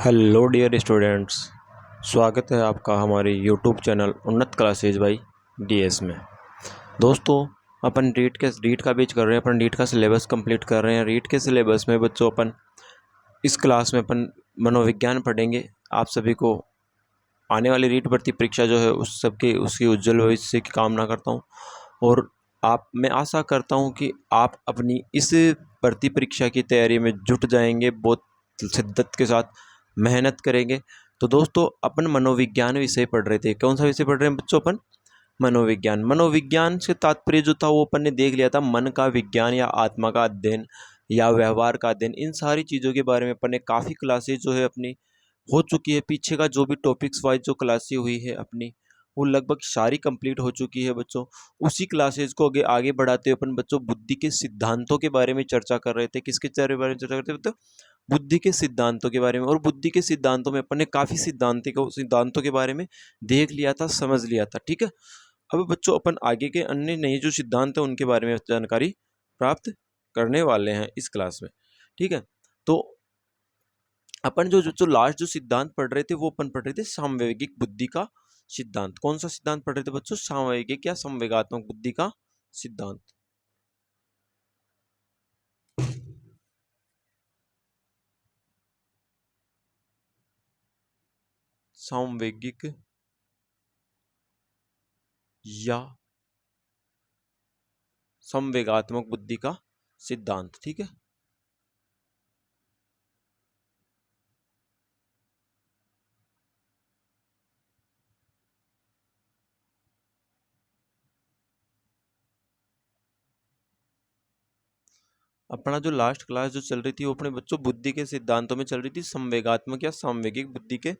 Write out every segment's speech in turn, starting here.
Hello dear students, स्वागत है आपका हमारे यूट्यूब चैनल उन्नत क्लासेज बाई डीएस में। दोस्तों, अपन रीट का बैच कर रहे हैं। अपन रीट का सिलेबस कंप्लीट कर रहे हैं। रीट के सिलेबस में बच्चों अपन इस क्लास में अपन मनोविज्ञान पढ़ेंगे। आप सभी को आने वाली रीट भर्ती परीक्षा जो है उसकी उज्जवल भविष्य की कामना करता हूँ। और मैं आशा करता हूँ कि आप अपनी इस भर्ती परीक्षा की तैयारी में जुट जाएंगे, बहुत शिद्दत के साथ मेहनत करेंगे। तो दोस्तों, अपन मनोविज्ञान विषय पढ़ रहे थे। कौन सा विषय पढ़ रहे हैं बच्चों? अपन मनोविज्ञान। मनोविज्ञान से तात्पर्य जो था वो अपन ने देख लिया था, मन का विज्ञान या आत्मा का अध्ययन या व्यवहार का अध्ययन। इन सारी चीज़ों के बारे में अपन ने काफ़ी क्लासेज जो है अपनी हो चुकी है। पीछे का जो भी टॉपिक्स वाइज जो क्लासें हुई है अपनी, वो लगभग सारी कंप्लीट हो चुकी है बच्चों। उसी क्लासेज को आगे आगे बढ़ाते हुए अपन बच्चों बुद्धि के सिद्धांतों के बारे में चर्चा कर रहे थे। किसके बारे में चर्चा करते थे? बुद्धि के सिद्धांतों के बारे में। और बुद्धि के सिद्धांतों में अपन ने काफ़ी सिद्धांतों के बारे में देख लिया था, समझ लिया था। ठीक है, अब बच्चों अपन आगे के अन्य नए जो सिद्धांत हैं उनके बारे में जानकारी प्राप्त करने वाले हैं इस क्लास में। ठीक है, तो अपन जो लास्ट जो सिद्धांत पढ़ रहे थे वो अपन पढ़ रहे थे सामवेगिक बुद्धि का सिद्धांत। कौन सा सिद्धांत पढ़ रहे थे बच्चों? सामवेगिक या संवेगात्मक बुद्धि का सिद्धांत। सामवेगिक या संवेगात्मक बुद्धि का सिद्धांत। ठीक है, अपना जो लास्ट क्लास जो चल रही थी वो अपने बच्चों बुद्धि के सिद्धांतों में चल रही थी। संवेगात्मक या सामवेगिक बुद्धि के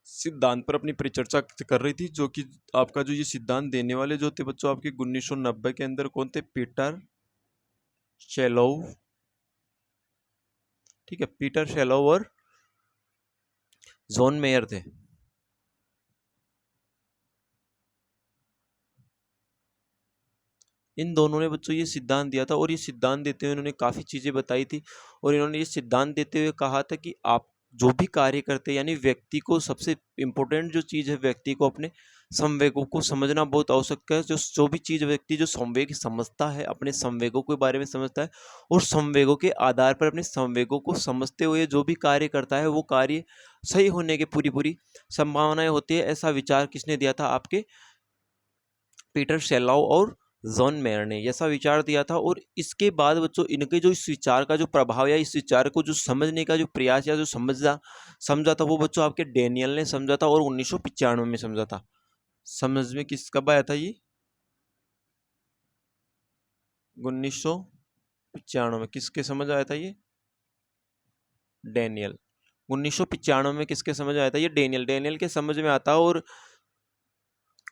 सिद्धांत पर अपनी परिचर्चा कर रही थी। जो कि आपका जो ये सिद्धांत देने वाले जो थे बच्चों आपके 1990 के अंदर कौन थे? पीटर शेलोव। ठीक है, पीटर शेलोव और जॉन मेयर थे। इन दोनों ने बच्चों ये सिद्धांत दिया था। और ये सिद्धांत देते हुए इन्होंने काफ़ी चीज़ें बताई थी। और इन्होंने ये सिद्धांत देते हुए कहा था कि आप जो भी कार्य करते हैं, यानी व्यक्ति को सबसे इम्पोर्टेंट जो चीज़ है, व्यक्ति को अपने संवेगों को समझना बहुत आवश्यक है। जो भी चीज़ व्यक्ति जो संवेग समझता है, अपने संवेगों के बारे में समझता है और संवेगों के आधार पर अपने संवेगों को समझते हुए जो भी कार्य करता है वो कार्य सही होने की पूरी पूरी संभावनाएं होती है। ऐसा विचार किसने दिया था? आपके पीटर शेलाव और जॉन मेयर ने ऐसा विचार दिया था। और इसके बाद बच्चों इनके जो इस विचार का जो प्रभाव या इस विचार को जो समझने का जो प्रयास या जो समझा था वो बच्चों आपके डेनियल ने समझा था और 1995 में समझा था। समझ में कब आया था ये? 1995 में। किसके समझ आया था ये? डेनियल। 1995 में किसके समझ आया था ये? डेनियल के समझ में आता है। और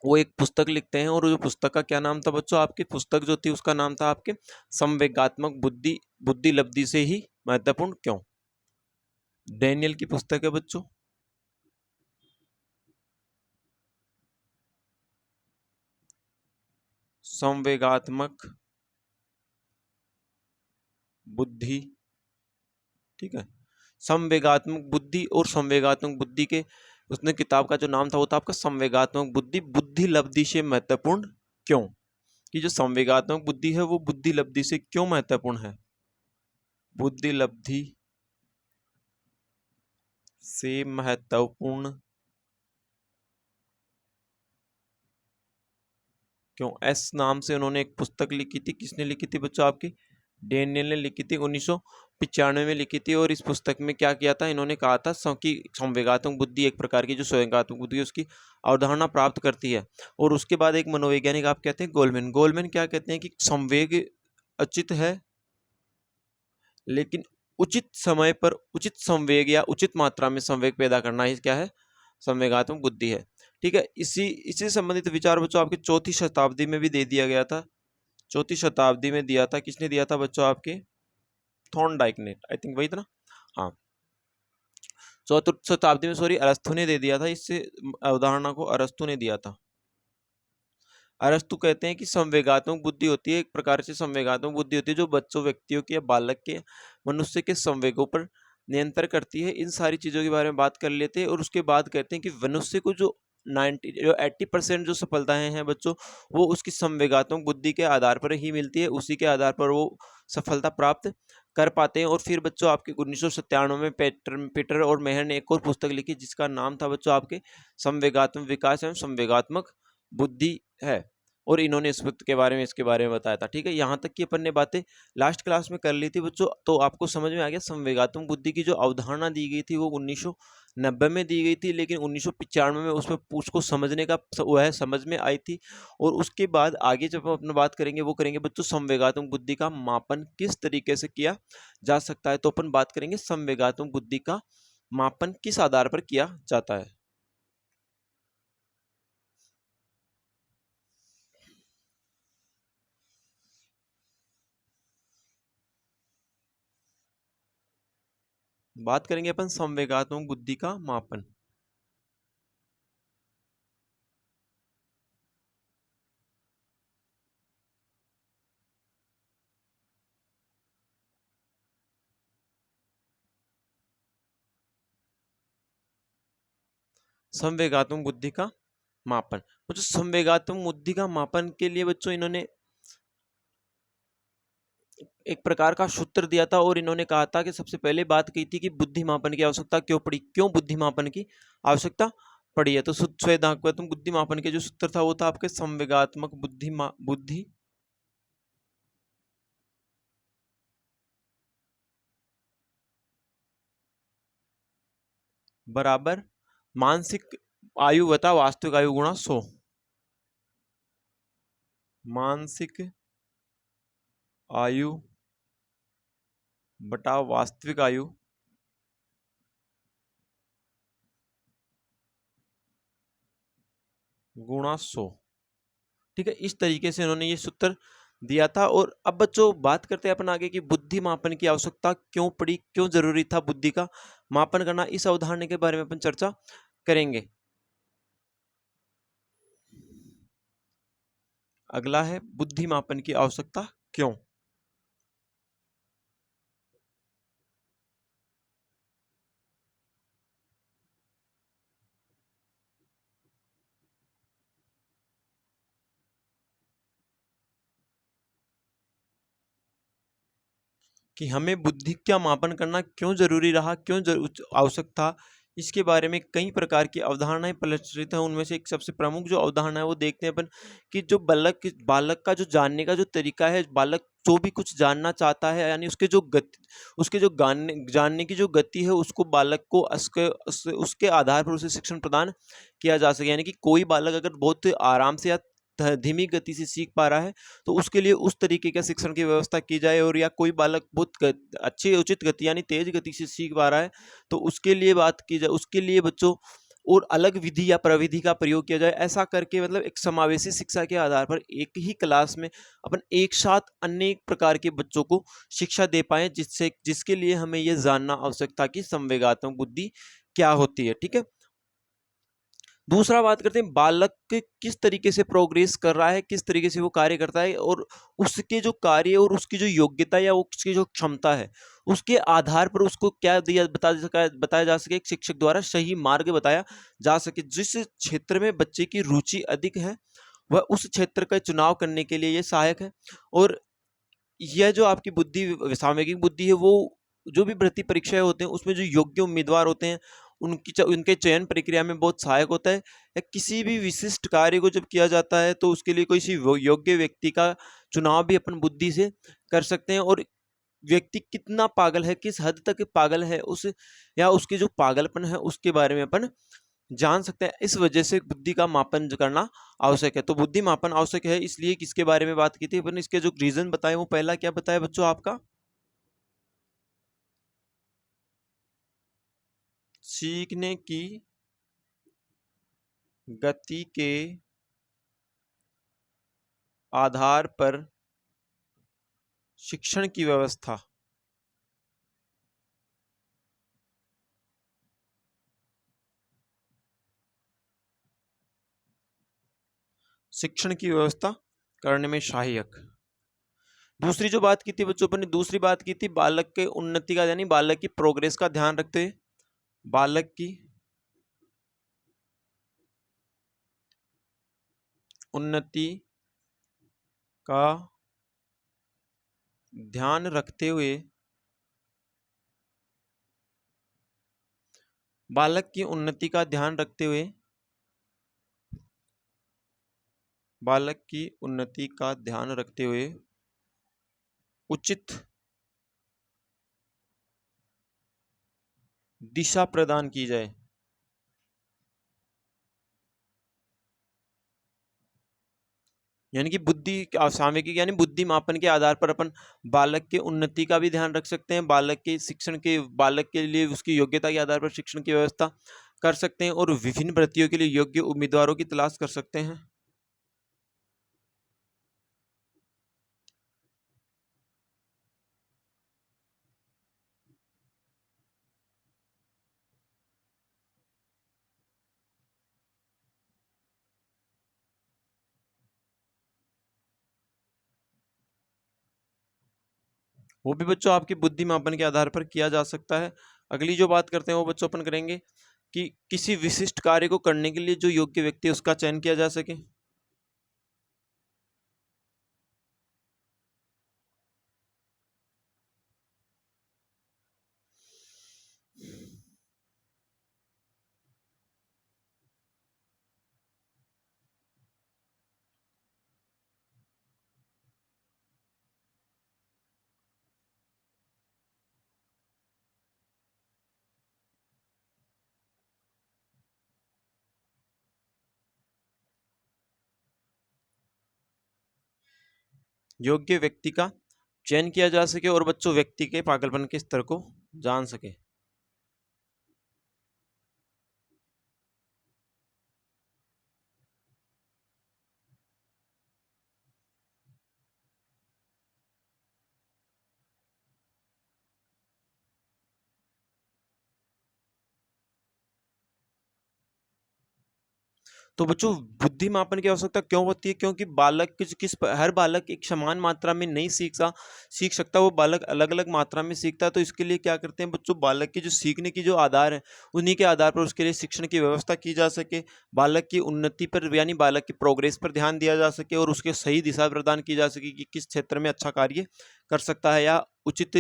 वो एक पुस्तक लिखते हैं। और जो पुस्तक का क्या नाम था बच्चों? आपकी पुस्तक जो थी उसका नाम था आपके संवेगात्मक बुद्धि लब्धि से ही महत्वपूर्ण क्यों। डेनियल की पुस्तक है बच्चों संवेगात्मक बुद्धि। ठीक है, संवेगात्मक बुद्धि। और संवेगात्मक बुद्धि के उसने किताब का जो नाम था वो था आपका संवेगात्मक बुद्धि लब्धि से महत्वपूर्ण क्यों। कि जो संवेगात्मक बुद्धि है वो बुद्धि लब्धि से क्यों महत्वपूर्ण है? बुद्धि लब्धि से महत्वपूर्ण क्यों। एस नाम से उन्होंने एक पुस्तक लिखी थी। किसने लिखी थी बच्चों? आपकी डेनियल ने लिखी थी। 1995 में लिखी थी। और इस पुस्तक में क्या किया था? इन्होंने कहा था कि संवेगात्मक बुद्धि एक प्रकार की जो संवेगात्मक बुद्धि है उसकी अवधारणा प्राप्त करती है। और उसके बाद एक मनोवैज्ञानिक आप कहते हैं गोलमैन क्या कहते हैं? कि संवेग उचित है, लेकिन उचित समय पर उचित संवेग या उचित मात्रा में संवेग पैदा करना ही क्या है? संवेगात्मक बुद्धि है। ठीक है, इसी संबंधित विचार बच्चों आपकी 4वीं शताब्दी में भी दे दिया गया था। 4वीं शताब्दी में दिया था। किसने दिया था बच्चों? आपके थॉर्नडाइक ने, आई थिंक वही था ना। हाँ, 4वीं शताब्दी में सॉरी अरस्तु ने दे दिया था। इससे अवधारणा को अरस्तु ने दिया था। अरस्तु कहते हैं कि संवेगात्मक बुद्धि होती है, एक प्रकार से संवेगात्मक बुद्धि होती है जो बच्चों, व्यक्तियों के या बालक के, मनुष्य के संवेगों पर नियंत्रण करती है, इन सारी चीज़ों के बारे में बात कर लेते हैं। और उसके बाद कहते हैं कि मनुष्य को जो 80% जो सफलताएं हैं बच्चों, वो उसकी संवेगात्मक बुद्धि के आधार पर ही मिलती है, उसी के आधार पर वो सफलता प्राप्त कर पाते हैं। और फिर बच्चों आपके 1997 में पीटर और मेहर ने एक और पुस्तक लिखी जिसका नाम था बच्चों आपके संवेगात्मक विकास एवं संवेगात्मक बुद्धि है। और इन्होंने इस पुस्तक के बारे में इसके बारे में बताया था। ठीक है, यहाँ तक की अपन ने बातें लास्ट क्लास में कर ली थी बच्चों। तो आपको समझ में आ गया संवेगात्मक बुद्धि की जो अवधारणा दी गई थी वो 1990 में दी गई थी, लेकिन 1995 में उसमें उसको समझने का वह समझ में आई थी। और उसके बाद आगे जब हम अपना बात करेंगे वो करेंगे बच्चों संवेगात्मक बुद्धि का मापन किस तरीके से किया जा सकता है। तो अपन बात करेंगे संवेगात्मक बुद्धि का मापन किस आधार पर किया जाता है। बात करेंगे अपन संवेगात्मक बुद्धि का मापन। संवेगात्मक बुद्धि का मापन, बच्चों संवेगात्मक बुद्धि का मापन के लिए बच्चों इन्होंने एक प्रकार का सूत्र दिया था। और इन्होंने कहा था कि सबसे पहले बात की थी कि बुद्धि मापन की आवश्यकता क्यों पड़ी, क्यों बुद्धि मापन की आवश्यकता पड़ी है। तो संवेगात्मक बुद्धि मापन के जो सूत्र था वो था आपके संवेगात्मक बुद्धि बराबर मानसिक आयु बता वास्तविक आयु गुणा 100। मानसिक आयु बटा वास्तविक आयु गुणा 100। ठीक है, इस तरीके से इन्होंने ये सूत्र दिया था। और अब बच्चों बात करते हैं अपन आगे कि बुद्धि मापन की आवश्यकता क्यों पड़ी, क्यों जरूरी था बुद्धि का मापन करना। इस अवधारणा के बारे में अपन चर्चा करेंगे। अगला है बुद्धि मापन की आवश्यकता क्यों। कि हमें बुद्धि का मापन करना क्यों जरूरी रहा, क्यों आवश्यक था, इसके बारे में कई प्रकार की अवधारणाएं प्रचलित है। उनमें से एक सबसे प्रमुख जो अवधारणा है वो देखते हैं अपन कि जो बालक का जो जानने का जो तरीका है, बालक जो भी कुछ जानना चाहता है यानी उसके जो गति, उसके जो जानने की जो गति है उसको बालक को उसके आधार पर उसे शिक्षण प्रदान किया जा सके। यानी कि कोई बालक अगर बहुत आराम से या धीमी गति से सीख पा रहा है तो उसके लिए उस तरीके का शिक्षण की व्यवस्था की जाए। और या कोई बालक बहुत अच्छी उचित गति यानी तेज गति से सीख पा रहा है तो उसके लिए बात की जाए, उसके लिए बच्चों और अलग विधि या प्रविधि का प्रयोग किया जाए। ऐसा करके मतलब एक समावेशी शिक्षा के आधार पर एक ही क्लास में अपन एक साथ अनेक प्रकार के बच्चों को शिक्षा दे पाए, जिससे जिसके लिए हमें यह जानना आवश्यक था कि संवेगात्मक बुद्धि क्या होती है। ठीक है, दूसरा बात करते हैं बालक के किस तरीके से प्रोग्रेस कर रहा है, किस तरीके से वो कार्य करता है और उसके जो कार्य और उसकी जो योग्यता या उसकी जो क्षमता है उसके आधार पर उसको क्या बताया जा सके, एक शिक्षक द्वारा सही मार्ग बताया जा सके। जिस क्षेत्र में बच्चे की रुचि अधिक है वह उस क्षेत्र का चुनाव करने के लिए ये सहायक है। और यह जो आपकी बुद्धि सामयिक बुद्धि है वो जो भी भर्ती परीक्षाएं होते हैं उसमें जो योग्य उम्मीदवार होते हैं उनके चयन प्रक्रिया में बहुत सहायक होता है। या किसी भी विशिष्ट कार्य को जब किया जाता है तो उसके लिए कोई सी योग्य व्यक्ति का चुनाव भी अपन बुद्धि से कर सकते हैं। और व्यक्ति कितना पागल है, किस हद तक पागल है उस या उसके जो पागलपन है उसके बारे में अपन जान सकते हैं। इस वजह से बुद्धि का मापन जो करना आवश्यक है। तो बुद्धि मापन आवश्यक है इसलिए किसके बारे में बात की थी अपन, इसके जो रीजन बताए वो पहला क्या बताया बच्चों आपका, सीखने की गति के आधार पर शिक्षण की व्यवस्था। शिक्षण की व्यवस्था करने में सहायक। दूसरी जो बात की थी बच्चों, अपन ने दूसरी बात की थी बालक के उन्नति का, यानी बालक की प्रोग्रेस का ध्यान रखते हुए, बालक की उन्नति का ध्यान रखते हुए, बालक की उन्नति का ध्यान रखते हुए, बालक की उन्नति का ध्यान रखते हुए उचित दिशा प्रदान की जाए। यानी कि बुद्धि सामयिकी यानी बुद्धि मापन के आधार पर अपन बालक के उन्नति का भी ध्यान रख सकते हैं, बालक के शिक्षण के, बालक के लिए उसकी योग्यता के आधार पर शिक्षण की व्यवस्था कर सकते हैं और विभिन्न भर्तियों के लिए योग्य उम्मीदवारों की तलाश कर सकते हैं। वो भी बच्चों आपकी बुद्धि मापन के आधार पर किया जा सकता है। अगली जो बात करते हैं वो बच्चों अपन करेंगे कि किसी विशिष्ट कार्य को करने के लिए जो योग्य व्यक्ति है उसका चयन किया जा सके। योग्य व्यक्ति का चयन किया जा सके और बच्चों व्यक्ति के पागलपन के स्तर को जान सके। तो बच्चों बुद्धि मापन की आवश्यकता क्यों होती है? क्योंकि बालक हर बालक एक समान मात्रा में नहीं सीख सकता, वो बालक अलग अलग मात्रा में सीखता है। तो इसके लिए क्या करते हैं बच्चों, बालक की जो सीखने की जो आधार है उन्हीं के आधार पर उसके लिए शिक्षण की व्यवस्था की जा सके, बालक की उन्नति पर यानी बालक की प्रोग्रेस पर ध्यान दिया जा सके और उसके सही दिशा प्रदान की जा सके कि किस क्षेत्र में अच्छा कार्य कर सकता है या उचित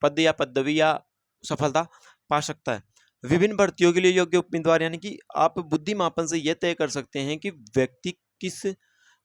पद या पदवी या सफलता पा सकता है। विभिन्न भर्तियों के लिए योग्य उम्मीदवार, यानी कि आप बुद्धि मापन से यह तय कर सकते हैं कि व्यक्ति किस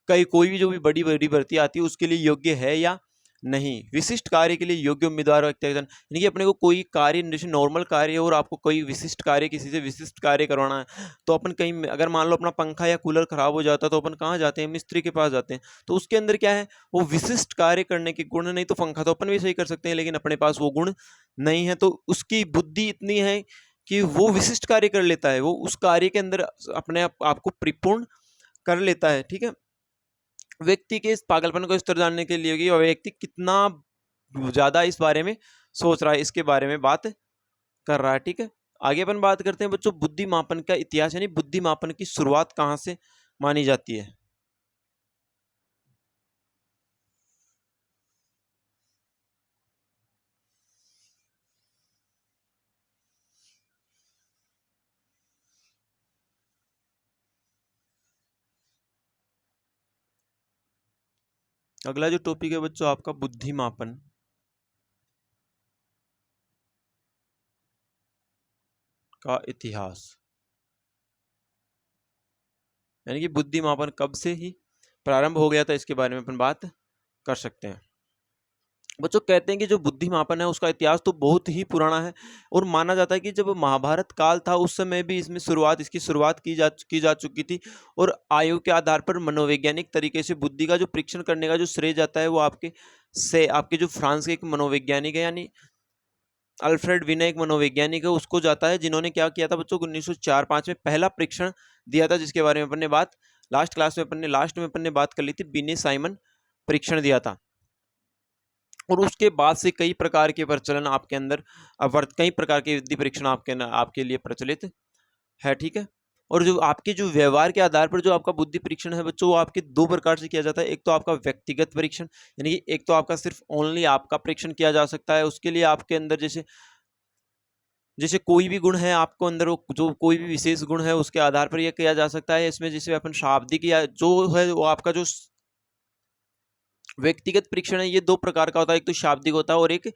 कई कोई भी जो भी बड़ी बड़ी भर्ती आती है उसके लिए योग्य है या नहीं। विशिष्ट कार्य के लिए योग्य उम्मीदवार यानी कि अपने को कोई कार्य जैसे नॉर्मल कार्य है और आपको कोई विशिष्ट कार्य किसी से विशिष्ट कार्य करवाना है, तो अपन कहीं अगर मान लो अपना पंखा या कूलर खराब हो जाता है तो अपन कहाँ जाते हैं, मिस्त्री के पास जाते हैं। तो उसके अंदर क्या है, वो विशिष्ट कार्य करने के गुण, नहीं तो पंखा तो अपन भी सही कर सकते हैं लेकिन अपने पास वो गुण नहीं है। तो उसकी बुद्धि इतनी है कि वो विशिष्ट कार्य कर लेता है, वो उस कार्य के अंदर अपने आपको परिपूर्ण कर लेता है। ठीक है, व्यक्ति के इस पागलपन को स्तर जानने के लिए कि व्यक्ति कितना ज्यादा इस बारे में सोच रहा है, इसके बारे में बात कर रहा है। ठीक है, आगे अपन बात करते हैं बच्चों बुद्धि मापन का इतिहास, यानी बुद्धि मापन की शुरुआत कहाँ से मानी जाती है। अगला जो टॉपिक है बच्चों आपका बुद्धि मापन का इतिहास, यानी कि बुद्धि मापन कब से ही प्रारंभ हो गया था, इसके बारे में अपन बात कर सकते हैं। बच्चों कहते हैं कि जो बुद्धि मापन है उसका इतिहास तो बहुत ही पुराना है और माना जाता है कि जब महाभारत काल था उस समय भी इसकी शुरुआत की जा चुकी थी। और आयु के आधार पर मनोवैज्ञानिक तरीके से बुद्धि का जो परीक्षण करने का जो श्रेय जाता है वो आपके जो फ्रांस के एक मनोवैज्ञानिक है, यानी अल्फ्रेड विने एक मनोवैज्ञानिक है, उसको जाता है, जिन्होंने क्या किया था बच्चों 1904-5 में पहला परीक्षण दिया था, जिसके बारे में अपन ने बात लास्ट में अपन ने बात कर ली थी। बिने साइमन परीक्षण दिया था और उसके बाद से कई प्रकार के प्रचलन आपके अंदर कई प्रकार के विधि परीक्षण आपके लिए प्रचलित है। ठीक है, और जो आपके जो व्यवहार के आधार पर जो आपका बुद्धि परीक्षण है बच्चों, वो आपके दो प्रकार से किया जाता है। एक तो आपका व्यक्तिगत परीक्षण, यानी कि एक तो आपका सिर्फ ओनली आपका परीक्षण किया जा सकता है। उसके लिए आपके अंदर जैसे जैसे कोई भी गुण है आपको अंदर, वो जो कोई भी विशेष गुण है उसके आधार पर यह किया जा सकता है। इसमें जैसे अपन शाब्दिक या जो है वो आपका जो व्यक्तिगत परीक्षण है, ये दो प्रकार का होता है। एक तो शाब्दिक होता है और एक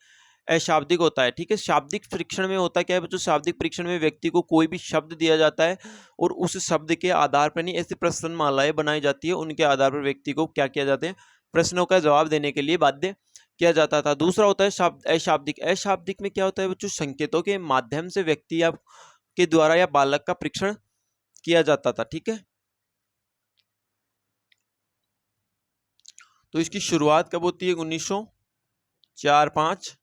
अशाब्दिक होता है। ठीक है, शाब्दिक परीक्षण में होता क्या है बच्चों, शाब्दिक परीक्षण में व्यक्ति को कोई भी शब्द दिया जाता है और उस शब्द के आधार पर नहीं, ऐसी प्रश्न मालाएं बनाई जाती है, उनके आधार पर व्यक्ति को क्या किया जाता है, प्रश्नों का जवाब देने के लिए बाध्य किया जाता था। दूसरा होता है शब्द अशाब्दिक। अशाब्दिक में क्या होता है बच्चों, संकेतों के माध्यम से व्यक्ति या के द्वारा या बालक का परीक्षण किया जाता था। ठीक है, तो इसकी शुरुआत कब होती है, 1904-05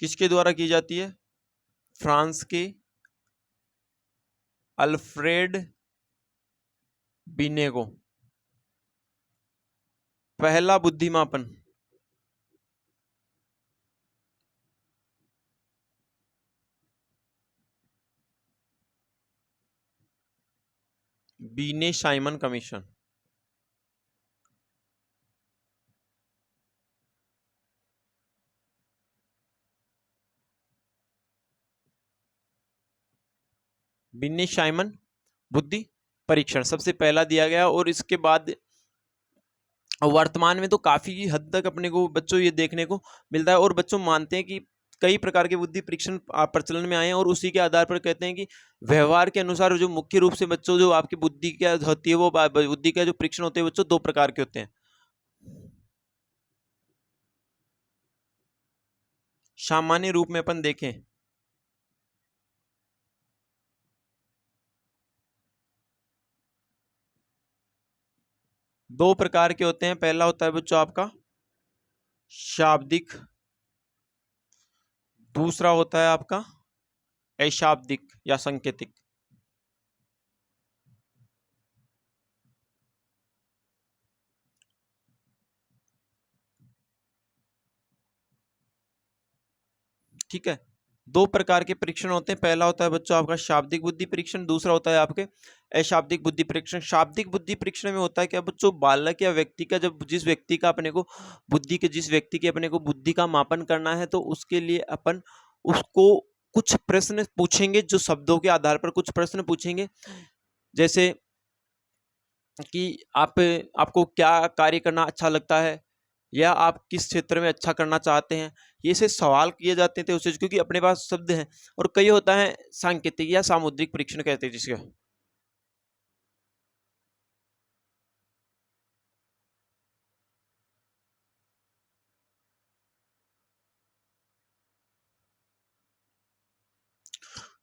किसके द्वारा की जाती है, फ्रांस के अल्फ्रेड बिने को। पहला बुद्धिमापन बीने साइमन कमीशन। बिने साइमन बुद्धि परीक्षण सबसे पहला दिया गया। और इसके बाद वर्तमान में तो काफी हद तक अपने को बच्चों ये देखने को मिलता है, और बच्चों मानते हैं कि कई प्रकार के बुद्धि परीक्षण प्रचलन में आए हैं, और उसी के आधार पर कहते हैं कि व्यवहार के अनुसार जो मुख्य रूप से बच्चों जो आपकी बुद्धि क्या होती है, वो बुद्धि का जो परीक्षण होते हैं बच्चों दो प्रकार के होते हैं। सामान्य रूप में अपन देखें दो प्रकार के होते हैं। पहला होता है बच्चों आपका शाब्दिक, दूसरा होता है आपका अशाब्दिक या संकेतिक। ठीक है, दो प्रकार के परीक्षण होते हैं। पहला होता है बच्चों आपका शाब्दिक बुद्धि परीक्षण, दूसरा होता है आपके अशाब्दिक बुद्धि परीक्षण। शाब्दिक बुद्धि परीक्षण में होता है क्या बच्चों, बालक या व्यक्ति का जब जिस व्यक्ति का अपने को बुद्धि के जिस व्यक्ति की अपने को बुद्धि का मापन करना है, तो उसके लिए अपन उसको कुछ प्रश्न पूछेंगे, जो शब्दों के आधार पर कुछ प्रश्न पूछेंगे, जैसे कि आपको क्या कार्य करना अच्छा लगता है, या आप किस क्षेत्र में अच्छा करना चाहते हैं। ये से सवाल किए जाते थे उससे, क्योंकि अपने पास शब्द हैं। और कई होता है सांकेतिक या सामुद्रिक परीक्षण कहते हैं जिसका।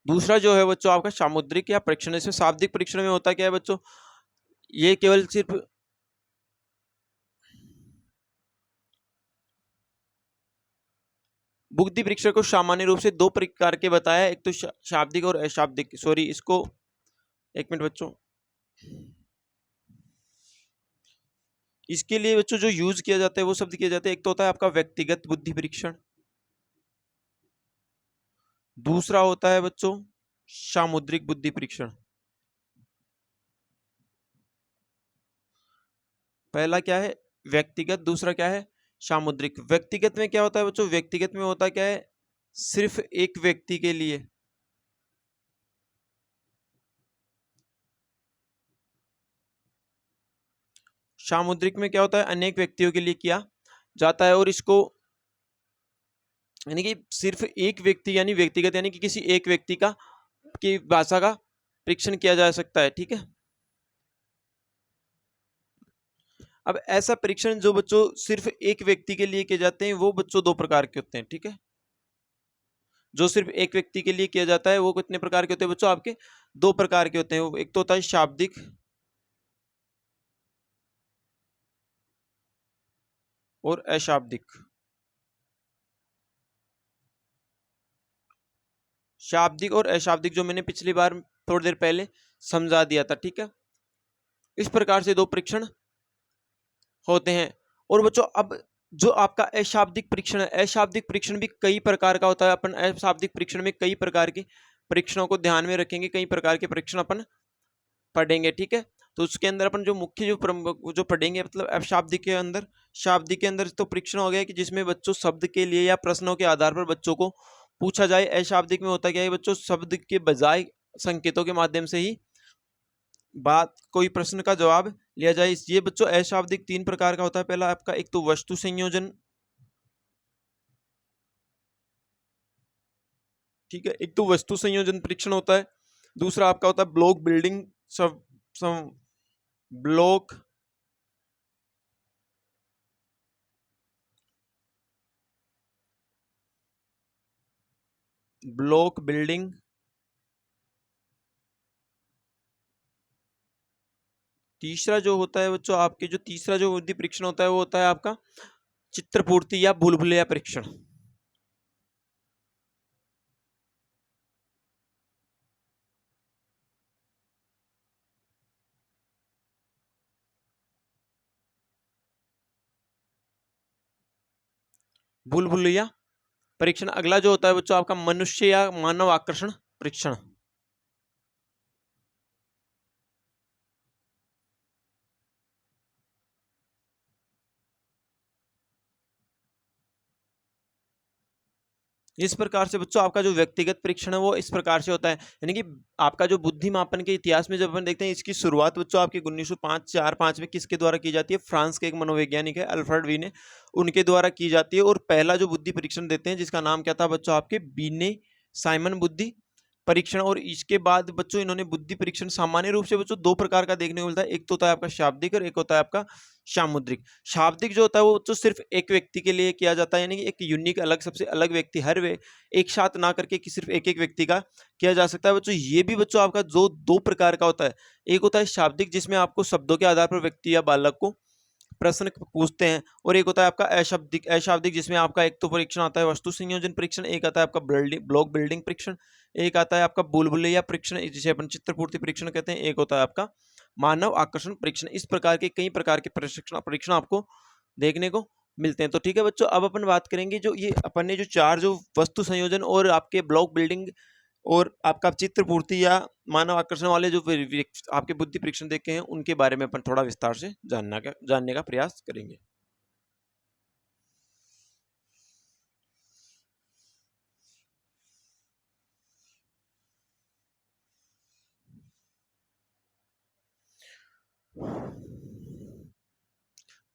दूसरा जो है बच्चों आपका सामुद्रिक या परीक्षण। इसमें शाब्दिक परीक्षण में होता क्या है बच्चों, ये केवल सिर्फ बुद्धि परीक्षण को सामान्य रूप से दो प्रकार के बताया, एक तो शाब्दिक और अशाब्दिक। सॉरी, इसको एक मिनट बच्चों। इसके लिए बच्चों जो यूज किया जाता है वो शब्द किया जाता है। एक तो होता है आपका व्यक्तिगत बुद्धि परीक्षण, दूसरा होता है बच्चों सामुद्रिक बुद्धि परीक्षण। पहला क्या है व्यक्तिगत, दूसरा क्या है सामुद्रिक। व्यक्तिगत में क्या होता है बच्चों, व्यक्तिगत में होता क्या है, सिर्फ एक व्यक्ति के लिए। सामुद्रिक में क्या होता है, अनेक व्यक्तियों के लिए किया जाता है। और इसको यानी कि सिर्फ एक व्यक्ति, यानी व्यक्तिगत यानी कि किसी एक व्यक्ति का की भाषा का परीक्षण किया जा सकता है। ठीक है, अब ऐसा परीक्षण जो बच्चों सिर्फ एक व्यक्ति के लिए किए जाते हैं, वो बच्चों दो प्रकार के होते हैं। ठीक है, जो सिर्फ एक व्यक्ति के लिए किया जाता है वो कितने प्रकार के होते हैं बच्चों, आपके दो प्रकार के होते हैं। एक तो होता है शाब्दिक और अशाब्दिक। शाब्दिक और अशाब्दिक जो मैंने पिछली बार थोड़ी देर पहले समझा दिया था। ठीक है, इस प्रकार से दो परीक्षण होते हैं। और बच्चों अब जो आपका अशाब्दिक परीक्षण है, अशाब्दिक परीक्षण भी कई प्रकार का होता है। अपन अशाब्दिक परीक्षण में कई प्रकार के परीक्षणों को ध्यान में रखेंगे, कई प्रकार के परीक्षण अपन पढ़ेंगे, ठीक है। तो उसके अंदर अपन जो मुख्य जो पढ़ेंगे, मतलब अशाब्दिक के अंदर, शाब्दिक के अंदर तो परीक्षण हो गया कि जिसमें बच्चों शब्द के लिए या प्रश्नों के आधार पर बच्चों को पूछा जाए। अशाब्दिक में होता क्या है बच्चों, शब्द के बजाय संकेतों के माध्यम से ही बात कोई प्रश्न का जवाब लिया जाए। ये बच्चों अशाब्दिक 3 प्रकार का होता है। पहला आपका एक तो वस्तु संयोजन, ठीक है, एक तो वस्तु संयोजन परीक्षण होता है। दूसरा आपका होता है ब्लॉक बिल्डिंग सब, सब ब्लॉक ब्लॉक बिल्डिंग। तीसरा जो होता है बच्चों आपके, जो तीसरा जो बुद्धि परीक्षण होता है वो होता है आपका चित्रपूर्ति या भूलभुलैया परीक्षण। भूलभुलैया परीक्षण। अगला जो होता है बच्चों आपका मनुष्य या मानव आकर्षण परीक्षण। इस प्रकार से बच्चों आपका जो व्यक्तिगत परीक्षण है वो इस प्रकार से होता है, यानी कि आपका जो बुद्धि मापन के इतिहास में जब अपन देखते हैं, इसकी शुरुआत बच्चों आपके 1905 में किसके द्वारा की जाती है, फ्रांस के एक मनोवैज्ञानिक है अल्फ्रेड वीने, उनके द्वारा की जाती है। और पहला जो बुद्धि परीक्षण देते हैं जिसका नाम क्या था बच्चों आपके, बीने साइमन बुद्धि परीक्षण। और इसके बाद बच्चों इन्होंने बुद्धि परीक्षण सामान्य रूप से बच्चों 2 प्रकार का देखने को मिलता है, एक तो होता है आपका शाब्दिक और एक होता है आपका सामुद्रिक। शाब्दिक जो होता है वो बच्चों सिर्फ एक व्यक्ति के लिए किया जाता है, यानी कि एक यूनिक अलग सबसे अलग व्यक्ति, हर वे एक साथ ना करके कि सिर्फ एक एक व्यक्ति का किया जा सकता है बच्चों। ये भी बच्चों आपका जो 2 प्रकार का होता है, एक होता है शाब्दिक जिसमें आपको शब्दों के आधार पर व्यक्ति या बालक को प्रश्न पूछते हैं, और एक होता है आपका अशाब्दिक, अशाब्दिक जिसमें आपका एक तो परीक्षण आता है वस्तु संयोजन परीक्षण, एक आता है आपका ब्लॉक बिल्डिंग परीक्षण, एक आता है आपका बुलबुलैया परीक्षण जिसे अपन चित्रपूर्ति परीक्षण कहते हैं, एक होता है आपका मानव आकर्षण परीक्षण। इस प्रकार के कई प्रकार के परीक्षण परीक्षण आपको देखने को मिलते हैं। तो ठीक है बच्चों, अब अपन बात करेंगे जो ये अपन ने जो 4 जो वस्तु संयोजन और आपके ब्लॉक बिल्डिंग और आपका चित्र पूर्ति या मानव आकर्षण वाले जो आपके बुद्धि परीक्षण देखे हैं, उनके बारे में अपन थोड़ा विस्तार से जानने का प्रयास करेंगे।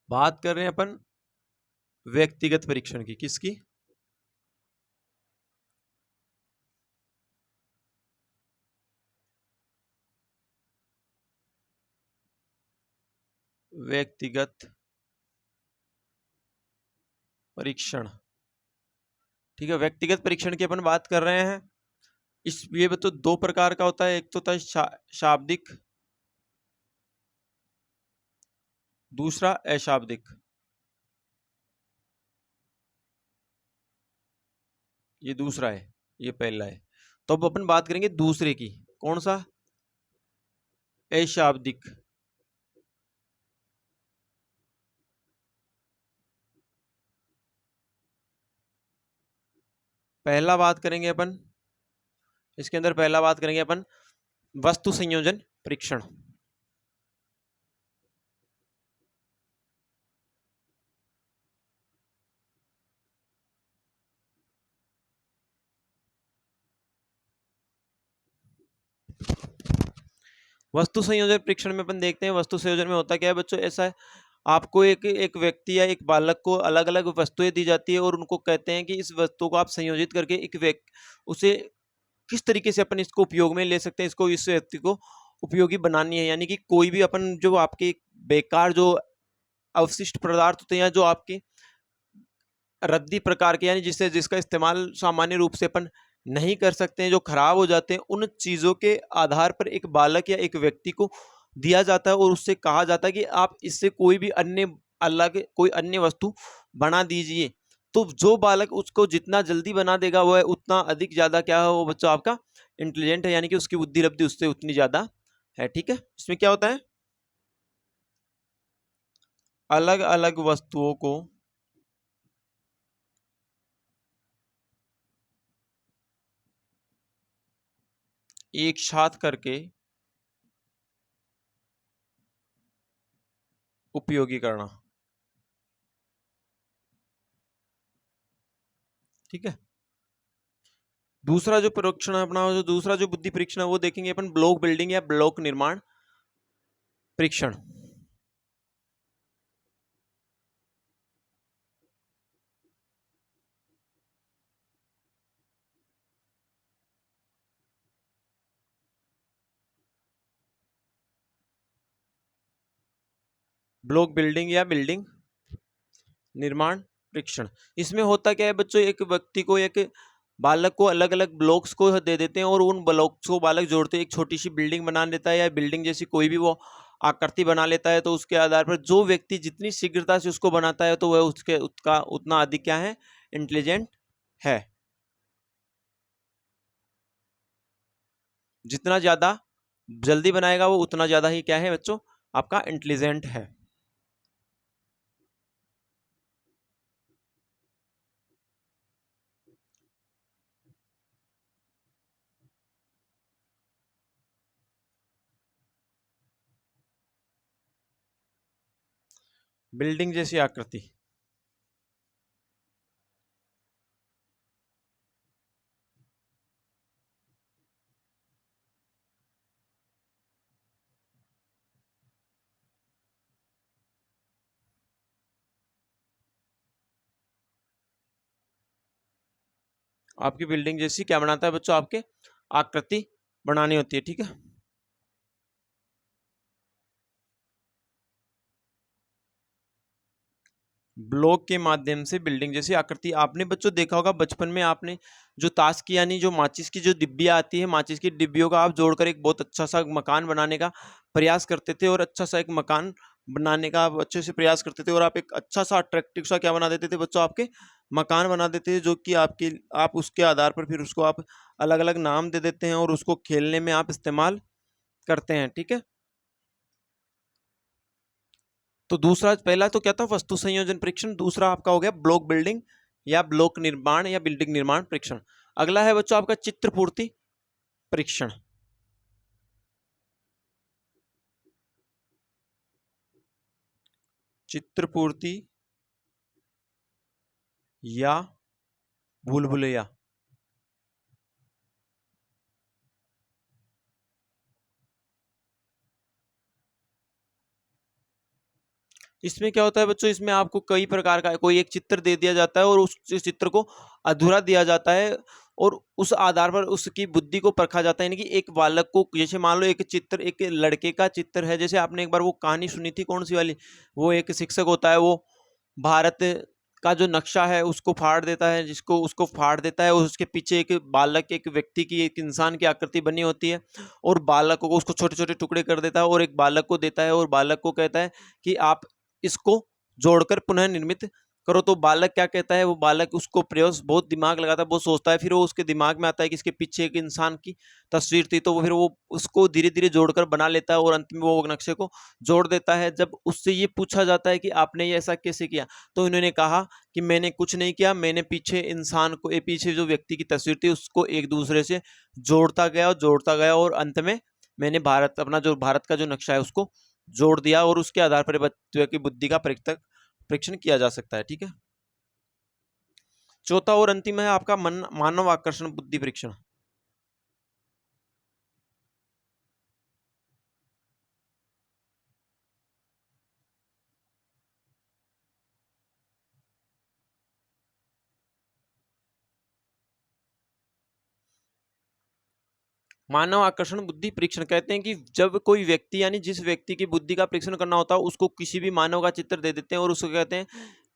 बात कर रहे हैं अपन व्यक्तिगत परीक्षण की, किसकी, व्यक्तिगत परीक्षण। ठीक है, व्यक्तिगत परीक्षण की अपन बात कर रहे हैं। इस ये तो 2 प्रकार का होता है, एक तो होता है शाब्दिक, दूसरा अशाब्दिक। ये दूसरा है, ये पहला है। तो अब अपन बात करेंगे दूसरे की, कौन सा, अशाब्दिक। पहला बात करेंगे अपन, इसके अंदर पहला बात करेंगे अपन वस्तु संयोजन परीक्षण। वस्तु संयोजन परीक्षण में अपन देखते हैं, वस्तु संयोजन में होता क्या है बच्चों, ऐसा है आपको एक एक व्यक्ति या एक बालक को अलग अलग वस्तुएं दी जाती है और उनको कहते हैं कि इस वस्तु को आप संयोजित करके एक व्यक्ति उसे किस तरीके से अपन इसको उपयोग में ले सकते हैं, इसको इस व्यक्ति को उपयोगी बनानी है। यानी कि कोई भी अपन जो आपके बेकार जो अवशिष्ट पदार्थ होते हैं या जो आपके रद्दी प्रकार के, यानी जिससे जिसका इस्तेमाल सामान्य रूप से अपन नहीं कर सकते हैं, जो खराब हो जाते हैं, उन चीज़ों के आधार पर एक बालक या एक व्यक्ति को दिया जाता है और उससे कहा जाता है कि आप इससे कोई भी अन्य अलग कोई अन्य वस्तु बना दीजिए। तो जो बालक उसको जितना जल्दी बना देगा वह उतना अधिक ज़्यादा क्या है, वो बच्चा आपका इंटेलिजेंट है, यानी कि उसकी बुद्धि लब्धि उससे उतनी ज़्यादा है। ठीक है, इसमें क्या होता है, अलग अलग वस्तुओं को एक साथ करके उपयोगी करना। ठीक है। दूसरा जो परीक्षण है अपना, जो दूसरा जो बुद्धि परीक्षण है वो देखेंगे अपन ब्लॉक बिल्डिंग या ब्लॉक निर्माण परीक्षण। ब्लॉक बिल्डिंग या बिल्डिंग निर्माण परीक्षण। इसमें होता क्या है बच्चों, एक व्यक्ति को, एक बालक को अलग अलग ब्लॉक्स को दे देते हैं और उन ब्लॉक्स को बालक जोड़ते हैं, एक छोटी सी बिल्डिंग बना लेता है या बिल्डिंग जैसी कोई भी वो आकृति बना लेता है। तो उसके आधार पर जो व्यक्ति जितनी शीघ्रता से उसको बनाता है तो वह उसके उसका उतना अधिक क्या है, इंटेलिजेंट है। जितना ज्यादा जल्दी बनाएगा वो उतना ज्यादा ही क्या है बच्चों, आपका इंटेलिजेंट है। बिल्डिंग जैसी आकृति। आपकी बिल्डिंग जैसी क्या बनाता है बच्चों, आपके आकृति बनानी होती है। ठीक है। ब्लॉक के माध्यम से बिल्डिंग जैसी आकृति। आपने बच्चों देखा होगा बचपन में, आपने जो ताश की यानी जो माचिस की जो डिब्बियाँ आती है, माचिस की डिब्बियों का आप जोड़कर एक बहुत अच्छा सा मकान बनाने का प्रयास करते थे और अच्छा सा एक मकान बनाने का आप अच्छे से प्रयास करते थे और आप एक अच्छा सा अट्रैक्टिव सा क्या बना देते थे बच्चों, आपके मकान बना देते थे, जो कि आपके आप उसके आधार पर फिर उसको आप अलग अलग नाम दे देते हैं और उसको खेलने में आप इस्तेमाल करते हैं। ठीक है। तो दूसरा, पहला तो क्या था वस्तु संयोजन परीक्षण, दूसरा आपका हो गया ब्लॉक बिल्डिंग या ब्लॉक निर्माण या बिल्डिंग निर्माण परीक्षण। अगला है बच्चों आपका चित्र पूर्ति परीक्षण। चित्र पूर्ति या भूल भुलैया। इसमें क्या होता है बच्चों, इसमें आपको कई प्रकार का कोई एक चित्र दे दिया जाता है और उस चित्र को अधूरा दिया जाता है और उस आधार पर उसकी बुद्धि को परखा जाता है। यानी कि एक बालक को, जैसे मान लो एक चित्र, एक लड़के का चित्र है, जैसे आपने एक बार वो कहानी सुनी थी कौन सी वाली, वो एक शिक्षक होता है, वो भारत का जो नक्शा है उसको फाड़ देता है, जिसको उसको फाड़ देता है और उसके पीछे एक बालक, एक व्यक्ति की, एक इंसान की आकृति बनी होती है और बालक को उसको छोटे छोटे टुकड़े कर देता है और एक बालक को देता है और बालक को कहता है कि आप इसको जोड़कर पुनः निर्मित करो। तो बालक क्या कहता है, वो बालक उसको प्रयास, बहुत दिमाग लगाता है, बहुत सोचता है, फिर वो उसके दिमाग में आता है कि इसके पीछे एक इंसान की तस्वीर थी, तो वो फिर वो उसको धीरे धीरे जोड़कर बना लेता है और अंत में वो नक्शे को जोड़ देता है। जब उससे ये पूछा जाता है कि आपने ये ऐसा कैसे किया, तो इन्होंने कहा कि मैंने कुछ नहीं किया, मैंने पीछे इंसान को, पीछे जो व्यक्ति की तस्वीर थी उसको एक दूसरे से जोड़ता गया और अंत में मैंने भारत, अपना जो भारत का जो नक्शा है उसको जोड़ दिया और उसके आधार पर बच्चे की बुद्धि का परीक्षण किया जा सकता है। ठीक है। चौथा और अंतिम है आपका मानव आकर्षण बुद्धि परीक्षण। मानव आकर्षण बुद्धि परीक्षण कहते हैं कि जब कोई व्यक्ति, यानी जिस व्यक्ति की बुद्धि का परीक्षण करना होता है उसको किसी भी मानव का चित्र दे देते हैं और उसको कहते हैं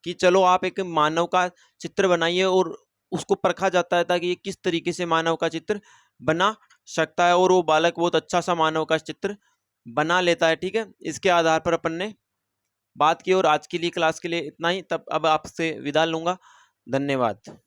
कि चलो आप एक मानव का चित्र बनाइए और उसको परखा जाता है ताकि ये किस तरीके से मानव का चित्र बना सकता है और वो बालक बहुत अच्छा सा मानव का चित्र बना लेता है। ठीक है। इसके आधार पर अपन ने बात की और आज के लिए क्लास के लिए इतना ही। तब अब आपसे विदा लूंगा। धन्यवाद।